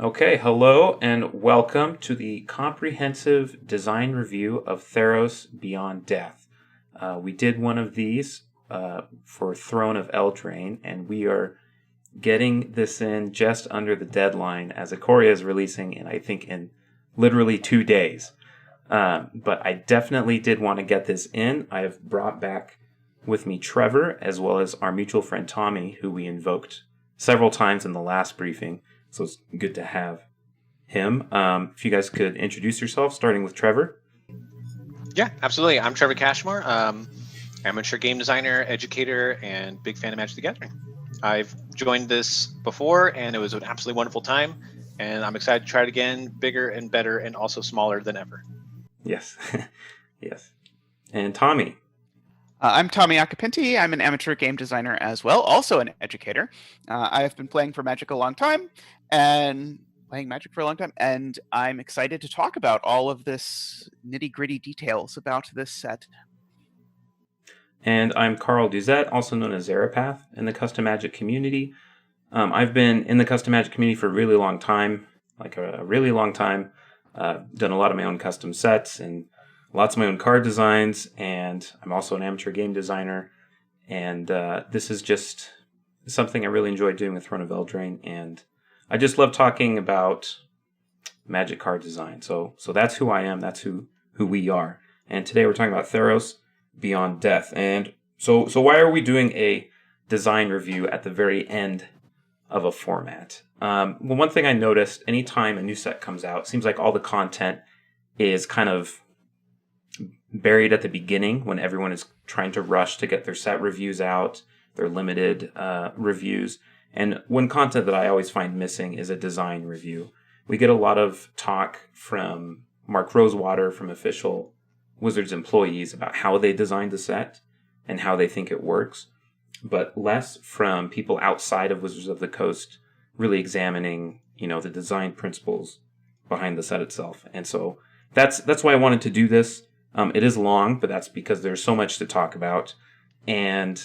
Okay, hello and welcome to the comprehensive design review of Theros Beyond Death. We did one of these for Throne of Eldraine, and we are getting this in just under the deadline as Ikoria is releasing in, I think, in literally 2 days. But I definitely did want to get this in. I have brought back with me Trevor, as well as our mutual friend Tommy, who we invoked several times in the last briefing. So it's good to have him. If you guys could introduce yourself, starting with Trevor. Yeah, absolutely. I'm Trevor Cashmore, amateur game designer, educator, and big fan of Magic the Gathering. I've joined this before, and it was an absolutely wonderful time, and I'm excited to try it again, bigger and better, and also smaller than ever. Yes. Yes. And Tommy. I'm Tommy Acapinti. I'm an amateur game designer as well, also an educator. I have been playing for Magic a long time, and I'm excited to talk about all of this nitty-gritty details about this set. And I'm Carl Duzette, also known as Zerapath in the custom Magic community. I've been in the custom Magic community for a really long time, really long time. Done a lot of my own custom sets and lots of my own card designs, and I'm also an amateur game designer. And this is just something I really enjoy doing with Throne of Eldraine, and I just love talking about Magic card design. So that's who I am. That's who we are. And today we're talking about Theros Beyond Death. And so why are we doing a design review at the very end of a format? Well, one thing I noticed, anytime a new set comes out, it seems like all the content is kind of buried at the beginning when everyone is trying to rush to get their set reviews out, their limited reviews. And one content that I always find missing is a design review. We get a lot of talk from Mark Rosewater, from official Wizards employees, about how they designed the set and how they think it works, but less from people outside of Wizards of the Coast really examining, the design principles behind the set itself. And so that's why I wanted to do this. It is long, but that's because there's so much to talk about and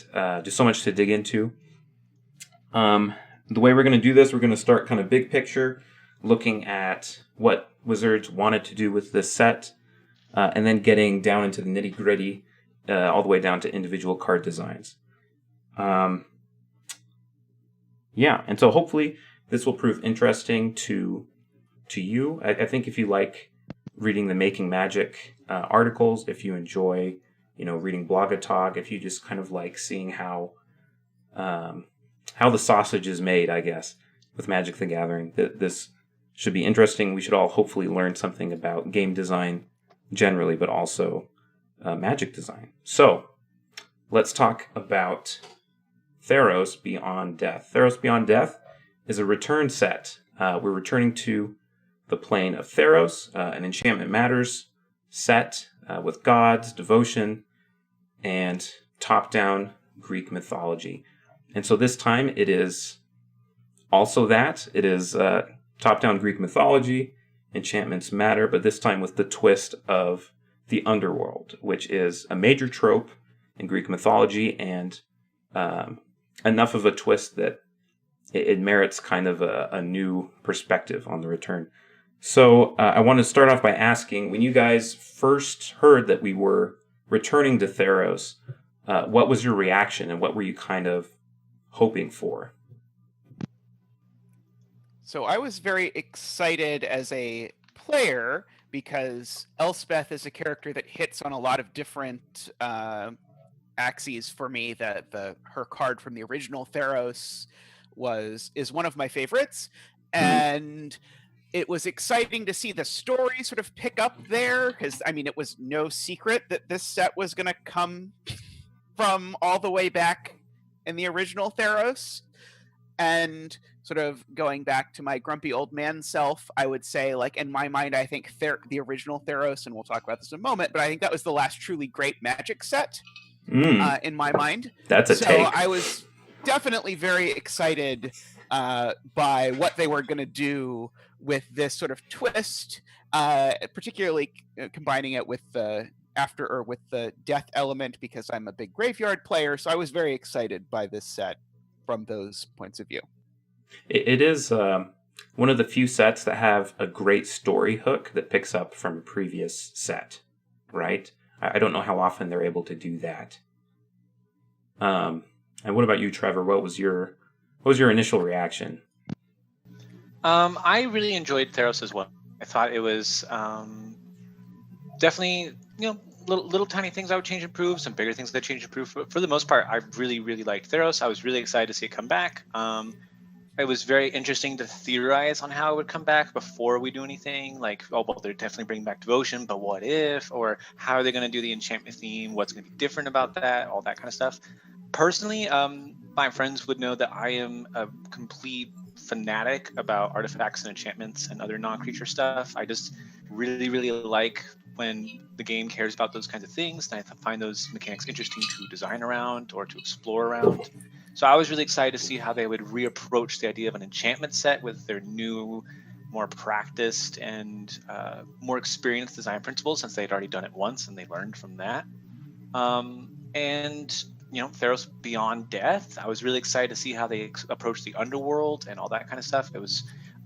just so much to dig into. The way we're going to do this, we're going to start kind of big picture, looking at what Wizards wanted to do with this set, and then getting down into the nitty gritty, all the way down to individual card designs. And so hopefully this will prove interesting to you. I think if you like reading the Making Magic articles, if you enjoy, reading Blogatog, if you just kind of like seeing how the sausage is made, I guess, with Magic the Gathering, this should be interesting. We should all hopefully learn something about game design generally, but also Magic design. So let's talk about Theros Beyond Death. Theros Beyond Death is a return set. We're returning to the plane of Theros, an Enchantment Matters set with gods, devotion, and top-down Greek mythology. And so this time it is also that. It is top-down Greek mythology, enchantments matter, but this time with the twist of the underworld, which is a major trope in Greek mythology, and enough of a twist that it merits kind of a new perspective on the return. So I want to start off by asking, when you guys first heard that we were returning to Theros, what was your reaction and what were you kind of hoping for? So I was very excited as a player because Elspeth is a character that hits on a lot of different axes for me. Her card from the original Theros is one of my favorites, and it was exciting to see the story sort of pick up there, because it was no secret that this set was going to come from all the way back in the original Theros. And sort of going back to my grumpy old man self, I would say, in my mind, I think the original Theros, and we'll talk about this in a moment, but I think that was the last truly great Magic set in my mind. That's a take. So I was definitely very excited by what they were going to do with this sort of twist, particularly combining it with the death element, because I'm a big graveyard player. So I was very excited by this set from those points of view. It is one of the few sets that have a great story hook that picks up from a previous set, right? I don't know how often they're able to do that. And what about you, Trevor? What was your initial reaction? I really enjoyed Theros as well. I thought it was definitely, little tiny things I would change and improve, some bigger things that change and improve. But for the most part, I really, really liked Theros. I was really excited to see it come back. It was very interesting to theorize on how it would come back before we do anything. Like, oh, well, they're definitely bringing back devotion, but what if? Or how are they going to do the enchantment theme? What's going to be different about that? All that kind of stuff. Personally, my friends would know that I am a complete fanatic about artifacts and enchantments and other non-creature stuff. I just really, really like when the game cares about those kinds of things, and I find those mechanics interesting to design around or to explore around. So I was really excited to see how they would reapproach the idea of an enchantment set with their new, more practiced and more experienced design principles, since they'd already done it once and they learned from that. And Theros Beyond Death, I was really excited to see how they approached the underworld and all that kind of stuff. It was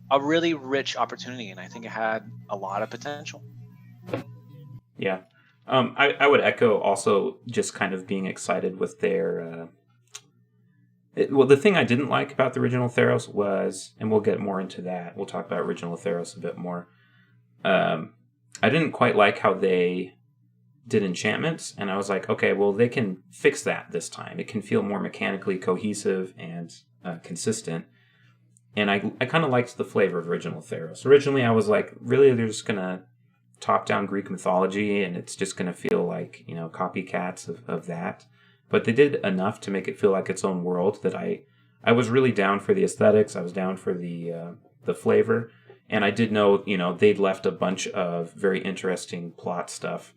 a really rich opportunity, and I think it had a lot of potential. Yeah. I would echo also just kind of being excited with their... well, the thing I didn't like about the original Theros was, and we'll get more into that, we'll talk about original Theros a bit more. I didn't quite like how they did enchantments, and I was like, okay, well, they can fix that this time. It can feel more mechanically cohesive and consistent. And I kind of liked the flavor of original Theros. Originally, I was like, really, they're just going to top down Greek mythology, and it's just going to feel like, copycats of that. But they did enough to make it feel like its own world that I was really down for the aesthetics. I was down for the flavor. And I did know, they'd left a bunch of very interesting plot stuff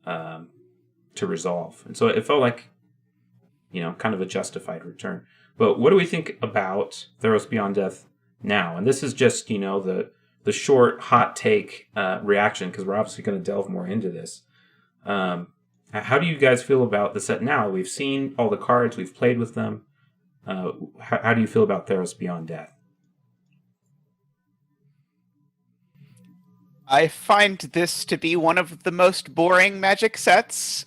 to resolve. And so it felt like, kind of a justified return. But what do we think about Theros Beyond Death now? And this is just, the short, hot take reaction, because we're obviously going to delve more into this. How do you guys feel about the set now? We've seen all the cards, we've played with them. How do you feel about Theros Beyond Death? I find this to be one of the most boring Magic sets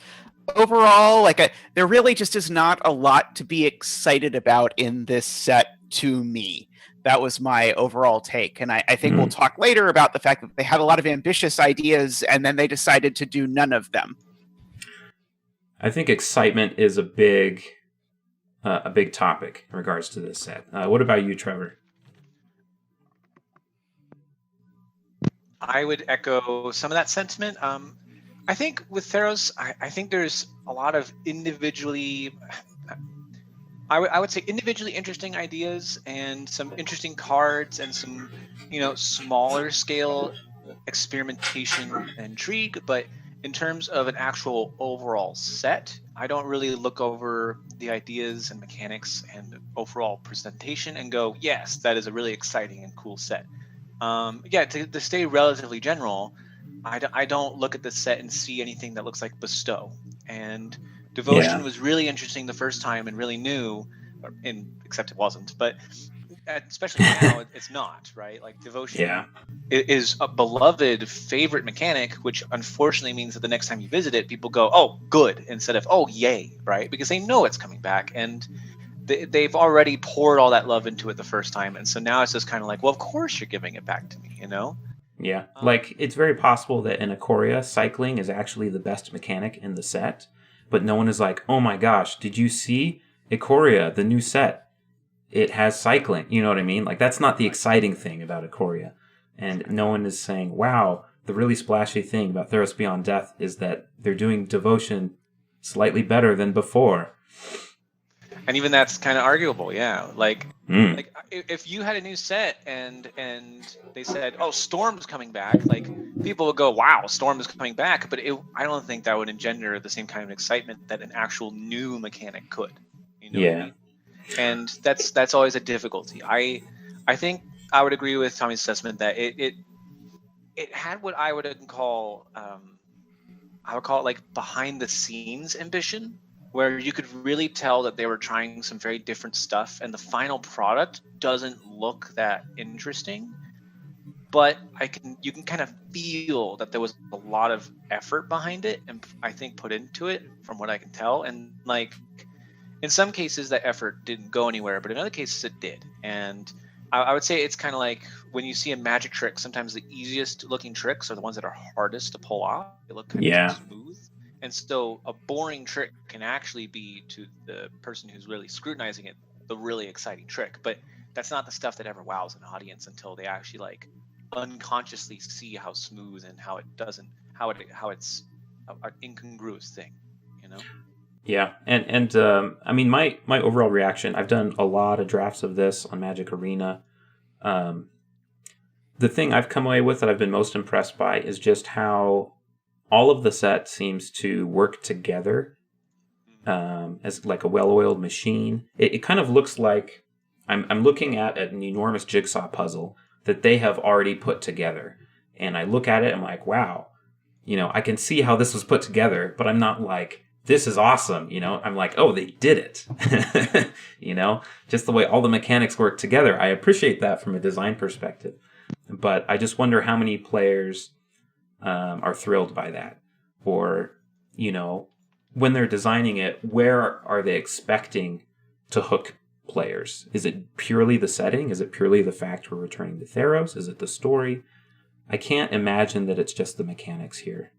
overall. There really just is not a lot to be excited about in this set to me. That was my overall take. And I think we'll talk later about the fact that they had a lot of ambitious ideas and then they decided to do none of them. I think excitement is a big topic in regards to this set. What about you, Trevor? I would echo some of that sentiment. I think with Theros, I think there's a lot of individually interesting ideas and some interesting cards and some, smaller scale experimentation and intrigue. But in terms of an actual overall set, I don't really look over the ideas and mechanics and overall presentation and go, yes, that is a really exciting and cool set. To stay relatively general, I don't look at the set and see anything that looks like Bestow. And Devotion was really interesting the first time and really new, except it wasn't. But especially now, it's not, right? Like Devotion is a beloved favorite mechanic, which unfortunately means that the next time you visit it, people go, oh, good, instead of, oh, yay, right? Because they know it's coming back. And they've already poured all that love into it the first time. And so now it's just kind of like, well, of course you're giving it back to me, Yeah, it's very possible that in Ikoria, cycling is actually the best mechanic in the set, but no one is like, oh my gosh, did you see Ikoria, the new set? It has cycling, you know what I mean? Like, that's not the exciting thing about Ikoria. And no one is saying, wow, the really splashy thing about Theros Beyond Death is that they're doing Devotion slightly better than before. And even that's kind of arguable, yeah. Like if you had a new set and they said, "Oh, Storm's coming back," like people would go, "Wow, Storm is coming back," but I don't think that would engender the same kind of excitement that an actual new mechanic could. What I mean? And that's always a difficulty. I think I would agree with Tommy's assessment that it had what I would call I would call it like behind the scenes ambition. where you could really tell that they were trying some very different stuff, and the final product doesn't look that interesting. But you can kind of feel that there was a lot of effort behind it, and I think put into it, from what I can tell. And like, in some cases, that effort didn't go anywhere, but in other cases, it did. And I would say it's kind of like when you see a magic trick. Sometimes the easiest looking tricks are the ones that are hardest to pull off. They look kind of smooth. And so a boring trick can actually be, to the person who's really scrutinizing it, the really exciting trick. But that's not the stuff that ever wows an audience until they actually like unconsciously see how smooth and how it's an incongruous thing, you know? Yeah, and I mean, my overall reaction. I've done a lot of drafts of this on Magic Arena. The thing I've come away with that I've been most impressed by is just how all of the set seems to work together as like a well-oiled machine. It kind of looks like I'm looking at an enormous jigsaw puzzle that they have already put together, and I look at it, I'm like, wow, I can see how this was put together, but I'm not like, this is awesome, I'm like, oh, they did it. Just the way all the mechanics work together. I appreciate that from a design perspective, but I just wonder how many players are thrilled by that, or when they're designing it, where are they expecting to hook players? Is it purely the setting? Is it purely the fact we're returning to Theros? Is it the story? I can't imagine that it's just the mechanics here.